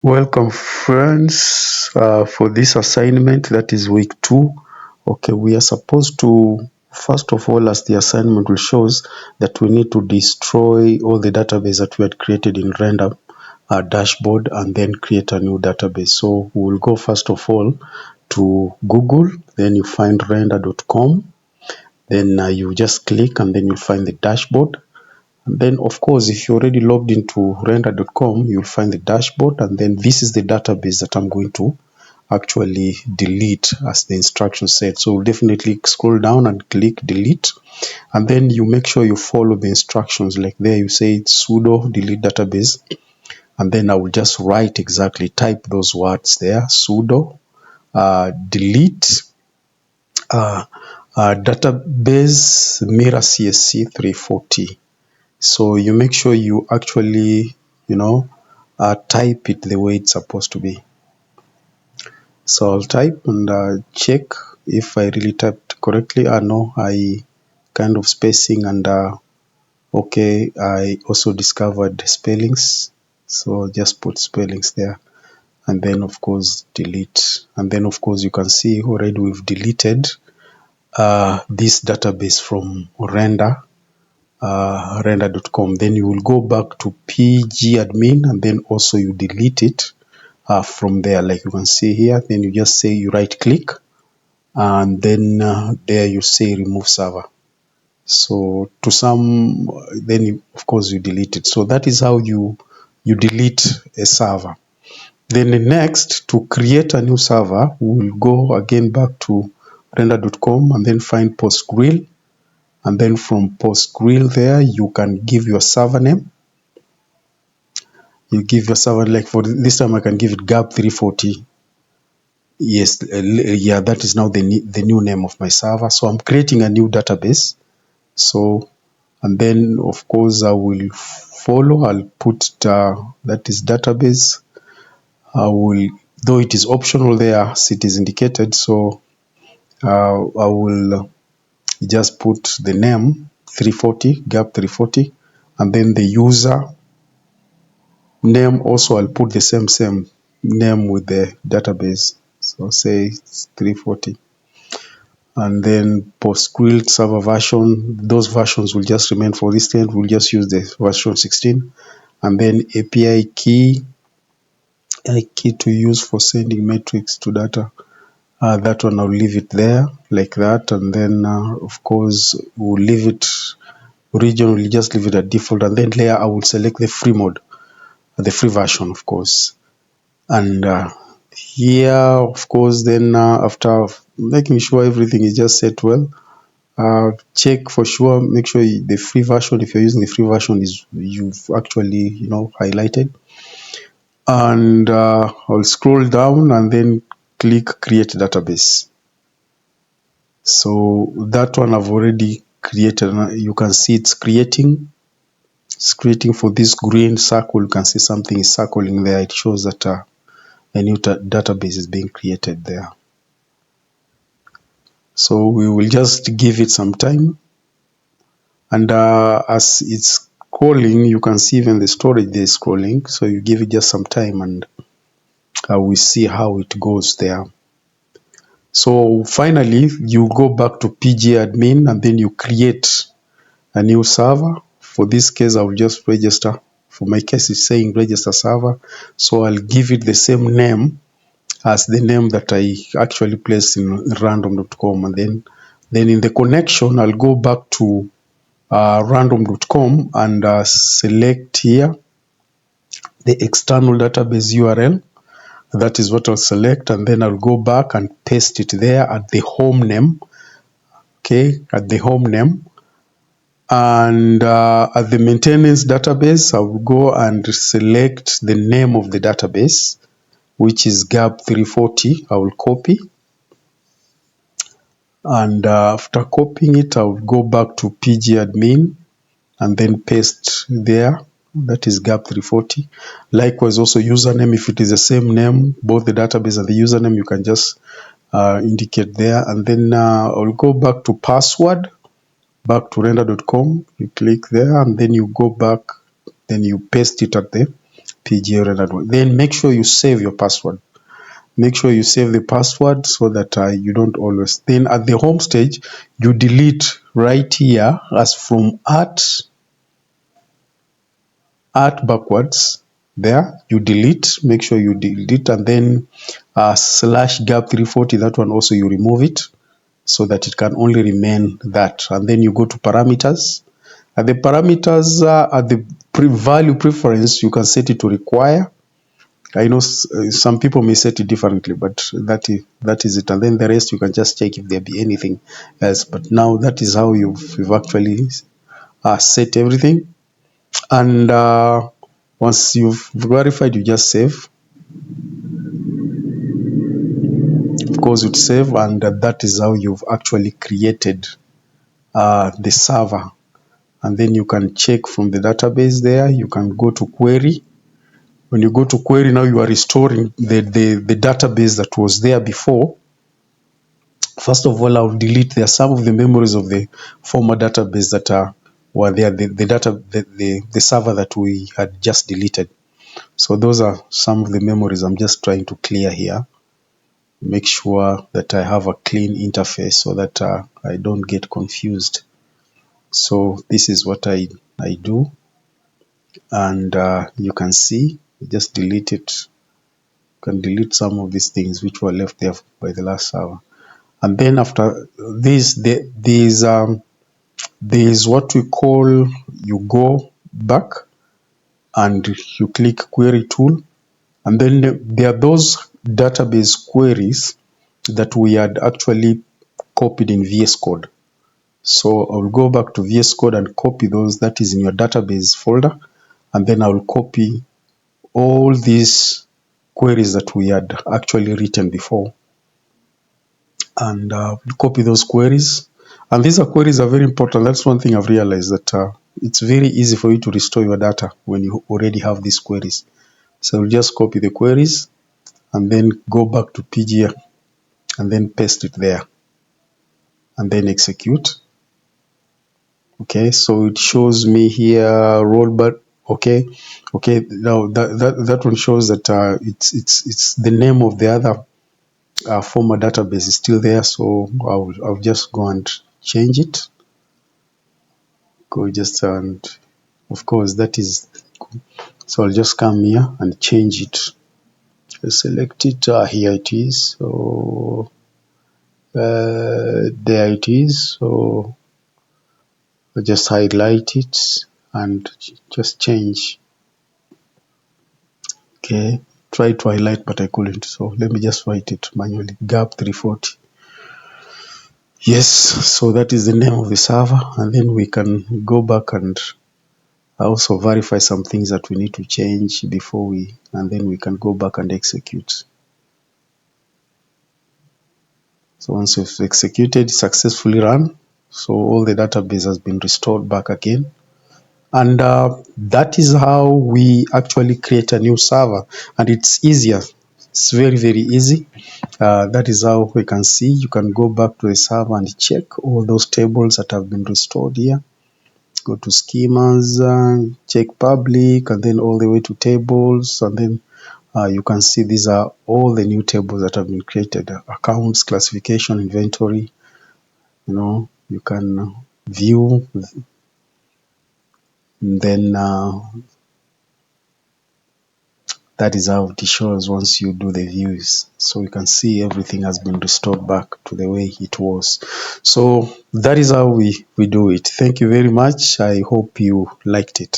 Welcome friends for this assignment, that is week 2. Okay, we are supposed to, first of all, as the assignment will shows, that we need to destroy all the database that we had created in render dashboard and then create a new database. So we will go first of all to Google, then you find render.com, then you just click and then you find the dashboard. Then, of course, if you're already logged into render.com, you'll find the dashboard, and then this is the database that I'm going to actually delete as the instruction said. So definitely scroll down and click delete, and then you make sure you follow the instructions. Like there you say sudo delete database, and then I will just write exactly, type those words there, sudo delete database mirror csc 340. So you make sure you actually, type it the way it's supposed to be. So I'll type and check if I really typed correctly. No, I kind of spacing and okay, I also discovered spellings. So just put spellings there, and then of course delete. And then of course you can see already we've deleted this database from render.com. Then you will go back to pgAdmin and then also you delete it from there, like you can see here. Then you just say, you right click, and then there you say remove server. So to some, then you, of course you delete it. So that is how you delete a server. Then the next, to create a new server, we will go again back to render.com and then find PostgreSQL. And then from PostgreSQL there, you can give your server name. You give your server, like for this time I can give it GAP 340. Yes, yeah, that is now the new name of my server. So I'm creating a new database. So, and then of course I will follow, I'll put that is database. I will, though it is optional there as it is indicated, so I will just put the name 340, GAP 340, and then the user name also I'll put the same name with the database. So say it's 340. And then PostgreSQL server version, those versions will just remain for this time. We'll just use the version 16. And then API key to use for sending metrics to data. That one I'll leave it there like that. And then of course we'll leave it region, we'll just leave it at default. And then layer I will select the free mode, the free version of course. And here of course then after making sure everything is just set well, check for sure, make sure the free version, if you're using the free version, is you've actually highlighted. And I'll scroll down and then click create database. So that one I've already created. You can see it's creating for this green circle. You can see something is circling there. It shows that a new database is being created there. So we will just give it some time, and as it's scrolling, you can see even the storage there is scrolling. So you give it just some time, and we see how it goes there. So finally, you go back to pgAdmin and then you create a new server. For this case, I will just register. For my case, it's saying register server. So I'll give it the same name as the name that I actually placed in random.com. And then in the connection, I'll go back to random.com and select here the external database URL. That is what I'll select, and then I'll go back and paste it there at the home name. Okay, at the home name. And at the maintenance database, I will go and select the name of the database, which is GAP 340. I will copy. And after copying it, I will go back to pgAdmin and then paste there. That is GAP 340. Likewise, also username, if it is the same name, both the database and the username, you can just indicate there. And then I'll go back to password, back to render.com. You click there and then you go back, then you paste it at the pgAdmin. Then make sure you save your password. Make sure you save the password so that you don't always. Then at the home stage, you delete right here as from art backwards. There you delete. Make sure you delete, and then slash gap 340. That one also you remove it so that it can only remain that. And then you go to parameters. At the parameters, at the value preference, you can set it to require. I know some people may set it differently, but that is it. And then the rest you can just check if there be anything else. But now that is how you've actually set everything. And once you've verified, you just save. Of course, you'd save, and that is how you've actually created the server. And then you can check from the database there. You can go to query. When you go to query, now you are restoring the database that was there before. First of all, I'll delete there some of the memories of the former database that were there, the server that we had just deleted. So those are some of the memories I'm just trying to clear here. Make sure that I have a clean interface so that I don't get confused. So this is what I do, and you can see, just delete it. You can delete some of these things which were left there by the last server. And then after this, there's what we call, you go back and you click query tool, and then there are those database queries that we had actually copied in VS Code. So I'll go back to VS Code and copy those that is in your database folder, and then I'll copy all these queries that we had actually written before, and copy those queries. And these queries are very important. That's one thing I've realized, that it's very easy for you to restore your data when you already have these queries. So we'll just copy the queries and then go back to PG and then paste it there and then execute. Okay, so it shows me here rollback. Okay, now that one shows that it's the name of the other former database is still there. So I'll just go and change it. Go just, and of course that is, so I'll just come here and change it. Select it. Here it is. So there it is. So I'll just highlight it and just change. Okay, try to highlight, but I couldn't. So let me just write it manually. Gap 340. Yes, so that is the name of the server, and then we can go back and also verify some things that we need to change before and then we can go back and execute. So once we've executed, successfully run, so all the database has been restored back again. And that is how we actually create a new server, and it's easier. It's very, very easy. That is how we can see. You can go back to the server and check all those tables that have been restored here. Go to schemas, check public, and then all the way to tables, and then you can see these are all the new tables that have been created. Accounts, classification, inventory. You can view, and then that is how it shows once you do the views. So you can see everything has been restored back to the way it was. So that is how we do it. Thank you very much. I hope you liked it.